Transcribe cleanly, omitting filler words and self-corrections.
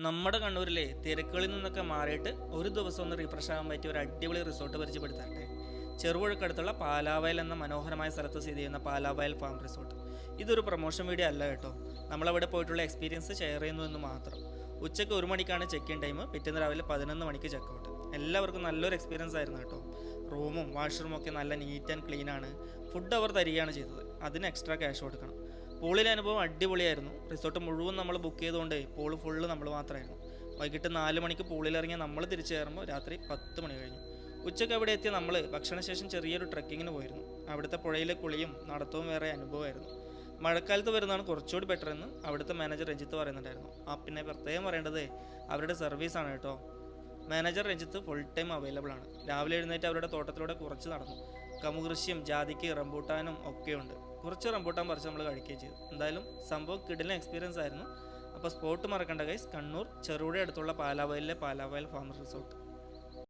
നമ്മുടെ കണ്ണൂരിലെ തിരക്കുകളിൽ നിന്നൊക്കെ മാറിയിട്ട് ഒരു ദിവസം ഒന്ന് റീഫ്രഷ് ആകാൻ പറ്റിയ ഒരു അടിപൊളി റിസോർട്ട് പരിചയപ്പെടുത്താട്ടെ. ചെറുപുഴക്കടുത്തുള്ള പാലാവയൽ എന്ന മനോഹരമായ സ്ഥലത്ത് സ്ഥിതി ചെയ്യുന്ന പാലാവയൽ ഫാം റിസോർട്ട്. ഇതൊരു പ്രൊമോഷൻ വീഡിയോ അല്ല കേട്ടോ, നമ്മളവിടെ പോയിട്ടുള്ള എക്സ്പീരിയൻസ് ഷെയർ ചെയ്യുന്നു എന്ന് മാത്രം. ഉച്ചയ്ക്ക് 1 മണിക്കാണ് ചെക്ക് ഇൻ ടൈം, പിറ്റേന്ന് രാവിലെ 11 മണിക്ക് ചെക്കൗട്ട്. എല്ലാവർക്കും നല്ലൊരു എക്സ്പീരിയൻസ് ആയിരുന്നു കേട്ടോ. റൂമും വാഷ്റൂമും ഒക്കെ നല്ല നീറ്റ് ആൻഡ് ക്ലീൻ ആണ്. ഫുഡ് അവർ തരികയാണ് ചെയ്തത്, അതിന് എക്സ്ട്രാ ക്യാഷ് കൊടുക്കണം. പൂളിലെ അനുഭവം അടിപൊളിയായിരുന്നു. റിസോർട്ട് മുഴുവൻ നമ്മൾ ബുക്ക് ചെയ്തുകൊണ്ട് പൂള് ഫുള്ള് നമ്മൾ മാത്രമായിരുന്നു. വൈകിട്ട് 4 മണിക്ക് പൂളിലിറങ്ങിയ നമ്മൾ തിരിച്ചു കയറുമ്പോൾ രാത്രി 10 മണി കഴിഞ്ഞു. ഉച്ചയ്ക്ക് അവിടെ എത്തിയ നമ്മൾ ഭക്ഷണശേഷം ചെറിയൊരു ട്രക്കിങ്ങിന് പോയിരുന്നു. അവിടുത്തെ പുഴയിലെ കുളിയും നടത്തവും വേറെ അനുഭവമായിരുന്നു. മഴക്കാലത്ത് വരുന്നതാണ് കുറച്ചുകൂടി ബെറ്റർ എന്ന് അവിടുത്തെ മാനേജർ രഞ്ജിത്ത് പറയുന്നുണ്ടായിരുന്നു. പിന്നെ പ്രത്യേകം പറയേണ്ടത് അവരുടെ സർവീസാണ് കേട്ടോ. Manager Ranjith full time available ആണ്. രാവിലെ എഴുന്നേറ്റ് അവരുടെ തോട്ടത്തിലൂടെ കുറച്ച് നടന്നു. കമുകൃഷിയും ജാതിക്ക് റംബൂട്ടാനും ഒക്കെയുണ്ട്. കുറച്ച് റംബൂട്ടാൻ പറിച്ച് നമ്മൾ കഴിക്കുകയും ചെയ്തു. എന്തായാലും സംഭവം കിടിലൻ എക്സ്പീരിയൻസ് ആയിരുന്നു. അപ്പോൾ സ്പോട്ട് മറക്കണ്ട ഗൈസ്, കണ്ണൂർ ചെറുപുഴ അടുത്തുള്ള പാലാവയലിലെ പാലാവയൽ ഫാം റിസോർട്ട്.